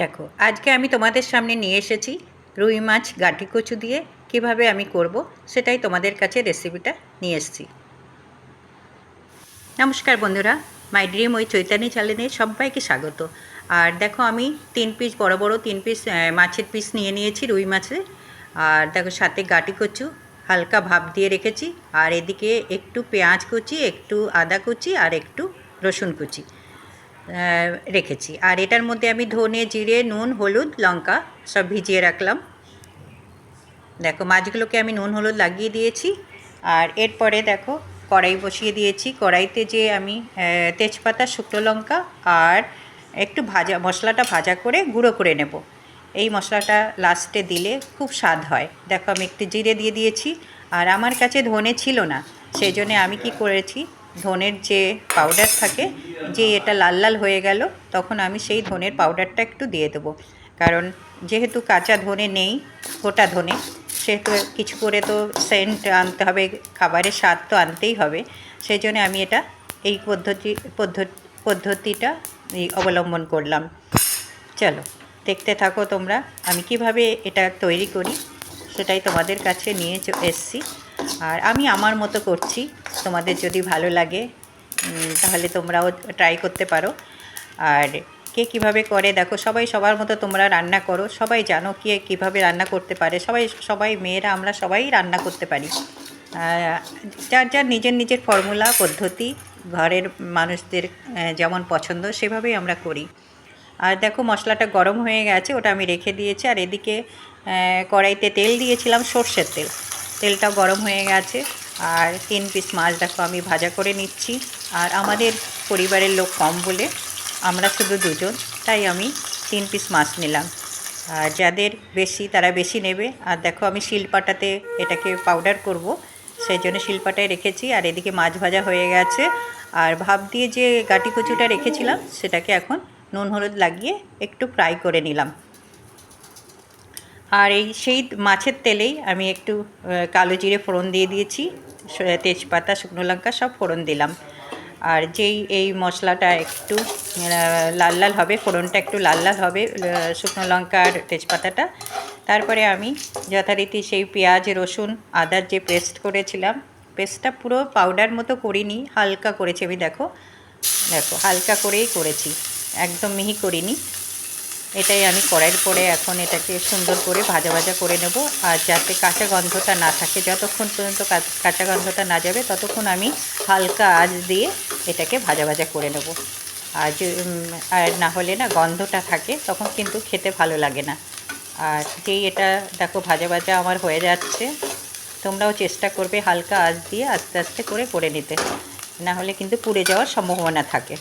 দেখো, আজকে আমি তোমাদের সামনে নিয়ে এসেছি রুই মাছ গাঁটি কচু দিয়ে কিভাবে আমি করব সেটাই তোমাদের কাছে রেসিপিটা নিয়ে এসেছি। নমস্কার বন্ধুরা, মাই ড্রিম ওই চৈতানি চ্যানেলে সবাইকে স্বাগত। আর দেখো, আমি 3 পিস বড় বড় 3 পিস মাছের পিস নিয়ে নিয়েছি, রুই মাছের। আর দেখো, সাথে গাঁটি কচু হালকা ভাপ দিয়ে রেখেছি। আর এদিকে একটু পেঁয়াজ কুচি, একটু আদা কুচি আর একটু রসুন কুচি রেখেছি। আর এটার মধ্যে আমি ধনে, জিরে, নুন, হলুদ, লঙ্কা সব ভিজিয়ে রাখলাম। দেখো, মাছগুলোকে আমি নুন হলুদ লাগিয়ে দিয়েছি। আর এরপরে দেখো, কড়াই বসিয়ে দিয়েছি। কড়াইতে যে আমি তেজপাতা, শুকনো লঙ্কা আর একটু মশলাটা ভাজা করে গুঁড়ো করে নেব। এই মশলাটা লাস্টে দিলে খুব স্বাদ হয়। দেখো, আমি একটু জিরে দিয়ে দিয়েছি। আর আমার কাছে ধনে ছিল না, সেই জন্যে আমি কি করেছি, ধনের যে পাউডার থাকে, যে এটা লাল লাল হয়ে গেল, তখন আমি সেই ধনের পাউডারটা একটু দিয়ে দেবো। কারণ যেহেতু কাঁচা ধনে নেই, গোটা ধনে, সেহেতু কিছু করে তো সেন্ট আনতে হবে, খাবারের স্বাদ তো আনতেই হবে। সেই জন্য আমি এটা এই পদ্ধতিটা অবলম্বন করলাম। চলো, দেখতে থাকো তোমরা আমি কিভাবে এটা তৈরি করি, সেটাই তোমাদের কাছে নিয়ে এসেছি। আর আমি আমার মতো করছি, তোমাদের যদি ভালো লাগে তাহলে তোমরাও ট্রাই করতে পারো। আর কে কীভাবে করে, দেখো, সবাই সবার মতো তোমরা রান্না করো, সবাই জানো কে কীভাবে রান্না করতে পারে। সবাই মেয়েরা আমরা সবাই রান্না করতে পারি। যার যার নিজের নিজের ফর্মুলা, পদ্ধতি, ঘরের মানুষদের যেমন পছন্দ সেভাবেই আমরা করি। আর দেখো, মশলাটা গরম হয়ে গেছে, ওটা আমি রেখে দিয়েছি। আর এদিকে কড়াইতে তেল দিয়েছিলাম, সর্ষের তেল। তেলটাও গরম হয়ে গেছে। আর 3 পিস মাছ দেখো আমি ভাজা করে নিচ্ছি। আর আমাদের পরিবারের লোক কম বলে আমরা শুধু দুজন, তাই আমি 3 পিস মাছ নিলাম। আর যাদের বেশি তারা বেশি নেবে। আর দেখো, আমি শিলপাটাতে এটাকে পাউডার করব, সেই জন্য শিলপাটায় রেখেছি। আর এদিকে মাছ ভাজা হয়ে গেছে। আর ভাপ দিয়ে যে গাঁটি কচুটা রেখেছিলাম, সেটাকে এখন নুন হলুদ লাগিয়ে একটু ফ্রাই করে নিলাম। আর সেই মাছের তেলেই আমি একটু কালো জিরে ফোড়ন দিয়ে দিয়েছি, তেজপাতা, শুকনো লঙ্কা সব ফোড়ন দিলাম। আর যেই এই মশলাটা একটু লাল লাল হবে, ফোড়নটা একটু লাল লাল হবে, শুকনো লঙ্কা আর তেজপাতাটা, তারপরে আমি যথারীতি সেই পেঁয়াজ, রসুন, আদার যে পেস্ট করেছিলাম, পেস্টটা পুরো পাউডার মতো করিনি, হালকা করেছি আমি। দেখো, হালকা করেই করেছি, একদম মিহি করিনি। এটাই আমি করার পরে এখন এটাকে সুন্দর করে ভাজা ভাজা করে নেব। আর যাতে কাঁচা গন্ধটা না থাকে, যতক্ষণ পর্যন্ত কাঁচা গন্ধটা না যাবে ততক্ষণ আমি হালকা আঁচ দিয়ে এটাকে ভাজা ভাজা করে নেব। আর না হলে না, গন্ধটা থাকে তখন কিন্তু খেতে ভালো লাগে না। আর যেই এটা দেখো ভাজা ভাজা আমার হয়ে যাচ্ছে, তোমরাও চেষ্টা করবে হালকা আঁচ দিয়ে আস্তে আস্তে করে নিতে, না হলে কিন্তু পুড়ে যাওয়ার সম্ভাবনা থাকে।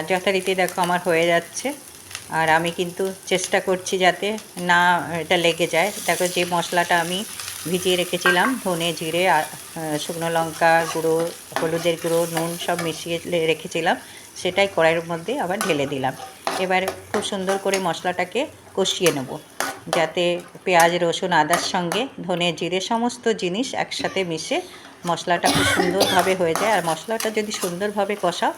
যথারীতি দেখো আমার হয়ে যাচ্ছে। আর আমি কিন্তু চেষ্টা করছি যাতে না এটা লেগে যায়। দেখো, যে মশলাটা আমি ভিজিয়ে রেখেছিলাম, ধনে, জিরে, শুকনো লঙ্কা গুঁড়ো, হলুদের গুঁড়ো, নুন সব মিশিয়ে রেখেছিলাম, সেটাই কড়াইয়ের মধ্যে আবার ঢেলে দিলাম। এবার খুব সুন্দর করে মশলাটাকে কষিয়ে নেব, যাতে পেঁয়াজ, রসুন, আদার সঙ্গে ধনে, জিরে সমস্ত জিনিস একসাথে মিশে মশলাটা খুব সুন্দরভাবে হয়ে যায়। আর মশলাটা যদি সুন্দরভাবে কষাও,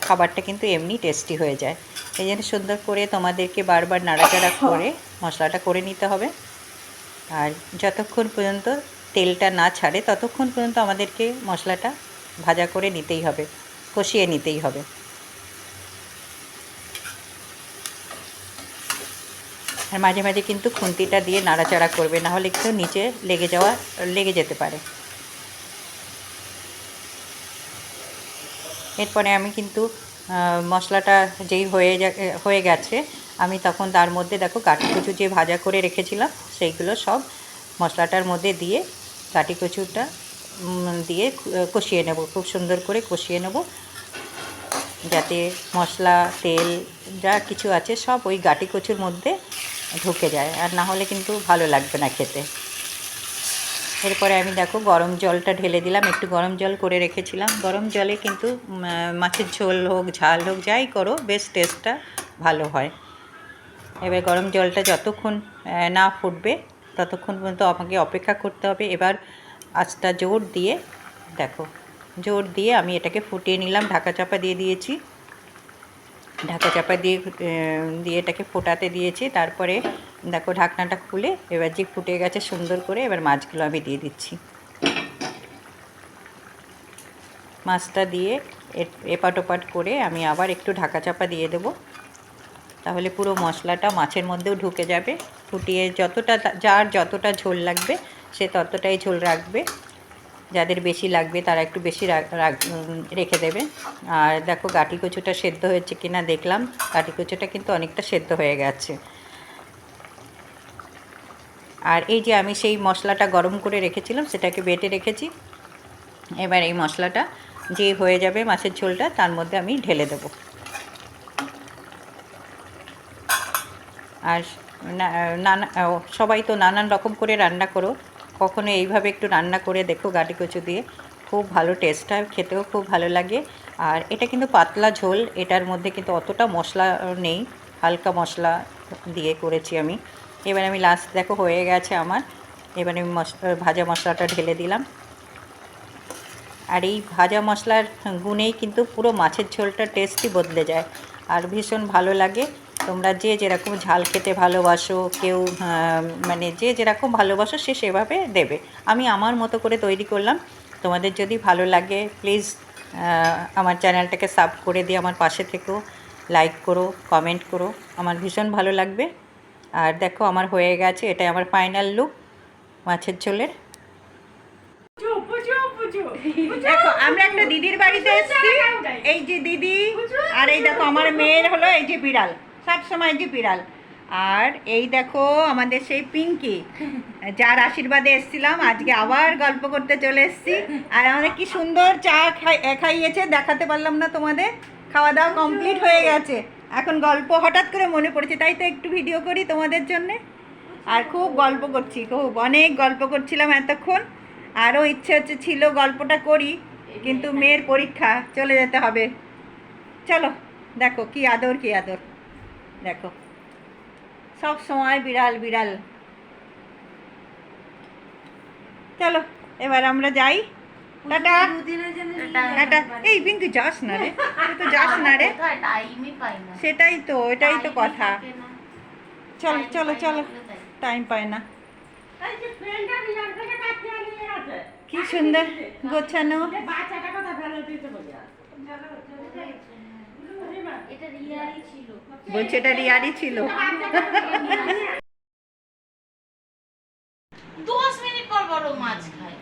খাবারটা কিন্তু এমনি টেস্টি হয়ে যায়। এই জন্য সুন্দর করে তোমাদেরকে বারবার নাড়াচাড়া করে মশলাটা করে নিতে হবে। আর যতক্ষণ পর্যন্ত তেলটা না ছাড়ে ততক্ষণ পর্যন্ত আমাদেরকে মশলাটা ভাজা করে নিতেই হবে, কষিয়ে নিতেই হবে। আর মাঝে মাঝে কিন্তু খুন্তিটা দিয়ে নাড়াচাড়া করবে, না হলে একটু নিচে লেগে যেতে পারে। এরপরে আমি কিন্তু মশলাটা যেই হয়ে গেছে, আমি তখন তার মধ্যে দেখো গাঁটি কচু যে ভাজা করে রেখেছিলাম, সেইগুলো সব মশলাটার মধ্যে দিয়ে গাঁটি কচুটা দিয়ে কষিয়ে নেব, খুব সুন্দর করে কষিয়ে নেব, যাতে মশলা, তেল যা কিছু আছে সব ওই গাঁটি কচুর মধ্যে ঢুকে যায়। আর না হলে কিন্তু ভালো লাগবে না খেতে। এরপরে আমি দেখো গরম জলটা ঢেলে দিলাম, একটু গরম জল করে রেখেছিলাম। গরম জলে কিন্তু মাছের ঝোল হোক, ঝাল হোক, যাই করো বেশ টেস্টটা ভালো হয়। এবার গরম জলটা যতক্ষণ না ফুটবে ততক্ষণ পর্যন্ত আমাকে অপেক্ষা করতে হবে। এবার আঁচটা জোর দিয়ে দেখো জোর দিয়ে আমি এটাকে ফুটিয়ে নিলাম, ঢাকা চাপা দিয়ে দিয়েছি। ঢাকা চাপা দিয়ে এটাকে ফোটাতে দিয়েছি। তারপরে দেখো ঢাকনাটা খুলে এবার যে ফুটে গেছে সুন্দর করে, এবার মাছগুলো আমি দিয়ে দিচ্ছি। মাছটা দিয়ে এপাট ওপাট করে আমি আবার একটু ঢাকা চাপা দিয়ে দেবো, তাহলে পুরো মশলাটা মাছের মধ্যেও ঢুকে যাবে। ফুটিয়ে যার যতটা ঝোল লাগবে সে ততটাই ঝোল রাখবে, যাদের বেশি লাগবে তারা একটু বেশি রেখে দেবে। আর দেখো গাটি কচুটা সেদ্ধ হয়েছে কিনা দেখলাম, গাটি কচুটা কিন্তু অনেকটা সেদ্ধ হয়ে গেছে। আর এই যে আমি সেই মশলাটা গরম করে রেখেছিলাম সেটাকে বেটে রেখেছি। এবার এই মশলাটা যে হয়ে যাবে মাছের ঝোলটা, তার মধ্যে আমি ঢেলে দেবো। আর সবাই তো নানান রকম করে রান্না করো, কখনো এইভাবে একটু রান্না করে দেখো গাটি কচু দিয়ে, খুব ভালো টেস্ট হয়, খেতেও খুব ভালো লাগে। আর এটা কিন্তু পাতলা ঝোল, এটার মধ্যে কিন্তু অতটা মশলা নেই, হালকা মশলা দিয়ে করেছি আমি। এবার আমি লাস্ট দেখো হয়ে গেছে আমার। এবার আমি ভাজা মশলাটা ঢেলে দিলাম। আর এই ভাজা মশলার গুণেই কিন্তু পুরো মাছের ঝোলটা টেস্টই বদলে যায়, আর ভীষণ ভালো লাগে। তোমরা যে যেরকম ঝাল খেতে ভালোবাসো, কেউ মানে যে যেরকম ভালোবাসো সে সেভাবে দেবে। আমি আমার মতো করে তৈরি করলাম। তোমাদের যদি ভালো লাগে প্লিজ আমার চ্যানেলটাকে সাবস্ক্রাইব করে দিয়ে আমার পাশে থেকো, লাইক করো, কমেন্ট করো, আমার ভীষণ ভালো লাগবে। আর দেখো আমার হয়ে গেছে, এটাই আমার ফাইনাল লুক মাছের ঝোলের। দেখো আমরা একটা দিদির বাড়িতে এসেছি, এই যে দিদি, আর এই দেখো আমার মেয়ের হলো এই যে বিড়াল, সব সময় যে বিড়াল। আর এই দেখো আমাদের সেই পিঙ্কি, যার আশীর্বাদে এসেছিলাম, আজকে আবার গল্প করতে চলে এসেছি। আর আমাদের কি সুন্দর চা খাইয়েছে, দেখাতে পারলাম না তোমাদের। খাওয়া দাওয়া কমপ্লিট হয়ে গেছে, এখন গল্প হঠাৎ করে মনে পড়েছে, তাই তো একটু ভিডিও করি তোমাদের জন্যে। আর খুব গল্প করছি, খুব অনেক গল্প করছিলাম এতক্ষণ। আরও ইচ্ছে ছিল গল্পটা করি, কিন্তু মেয়ের পরীক্ষা, চলে যেতে হবে। চলো দেখো কি আদর, কি আদর, দেখো সব সময় বিড়াল বিড়াল। চলো এবার আমরা যাই, টাটা টাটা। এই পিঙ্কি যাস না রে, তুই তো যাস না রে, সেটাই তো, এটাই তো কথা। চলো চলো চলো, টাইম পায় না। কি সুন্দর গোছানো, বলছে এটা রিয়ারই ছিল। 10 মিনিট পর বড় মাছ খায়।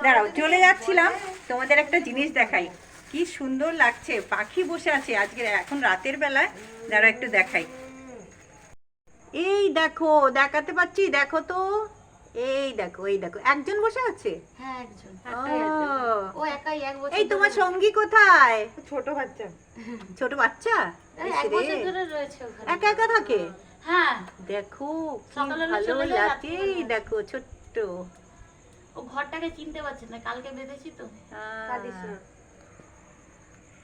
দাঁড়াও, চলে যাচ্ছিলাম, তোমাদের একটা জিনিস দেখাই, কি সুন্দর লাগছে, পাখি বসে আছে আজকে এখন রাতের বেলায়। দাঁড়াও একটু দেখাই, এই দেখো, দেখাতে পাচ্ছি, দেখো তো, এই দেখো, এই দেখো একজন বসে আছে। হ্যাঁ একজন, ও একাই 1 বছর। এই তোমার সঙ্গী কোথায়? ছোট বাচ্চা, ছোট বাচ্চা 1 বছর ধরে রয়েছে ওখানে, একা একা থাকে। হ্যাঁ দেখো কি সকালে ভালো চলে যায়, লাগে, দেখো ছোট্ট। ও ঘরটাকে চিনতে পারছে না, কালকে বেঁধেছি তো।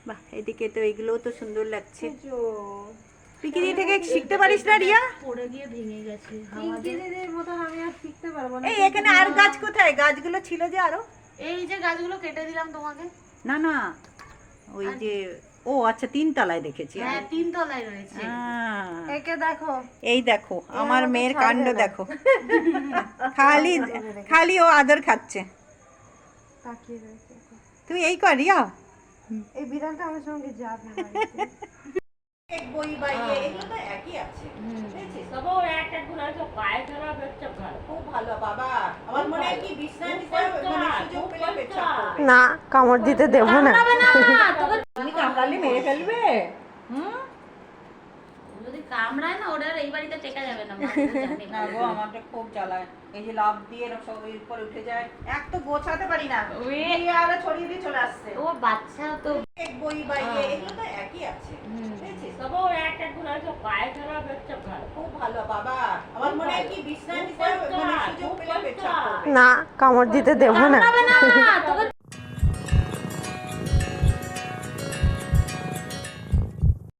বাহ, এদিকে তো এগুলোও তো সুন্দর লাগছে। পিকিনি থেকে শিখতে পারিস না রিয়া? পড়ে গিয়ে ভেঙে গেছে। দিদির মতন আমি আর শিখতে পারবো না। এই এখানে আর গাছ কোথায়? গাছগুলো ছিল যে আরো। এই যে গাছগুলো কেটে দিলাম তোমাকে। না না, ওই যে, ও আচ্ছা 3 তলায় দেখেছি। হ্যাঁ 3 তলায় রয়েছে। একে দেখো, এই দেখো আমার মেয়ের কাণ্ড দেখো, খালি খালি ও আদর খাচ্ছে। তাকিয়ে রয়েছে। তুই এই কর রিয়া, এই বিড়ালটা আমার সঙ্গে যাবে না। এক বই বাইয়ে এগুলো তো একই আছে। তবে ও একটা গুলো তো পায়ে ধরা হচ্ছে ভালো। খুব ভালো বাবা, আমার মনে হয় কি বিছানা দিতে মানে সুযোগ পেলে পেছাব করবে। না, কামড় দিতে দেব না। তুমি কামড়ালে মেরে ফেলবে। যদি কামড়ায় না, ওরা এই বাড়িতে টেকা যাবে না। না গো, আমারটা খুব জ্বালায়, এই যে লাভ দিয়ে সব এর উপর উঠে যায়, এক তো গোছাতে পারি না, দিয়ে আর ছড়িয়ে দিয়ে চলে আসছে। ও বাচ্চা তো, এক বই বাইয়ে এগুলো তো একই আছে। তবে ও একটা গুলো তো পায়ে ধরা হচ্ছে ভালো। খুব ভালো বাবা, আমার মনে হয় কি বিছানা দিতে মানে সুযোগ পেলে পেছাব করবে। না, কামড় দিতে দেব না।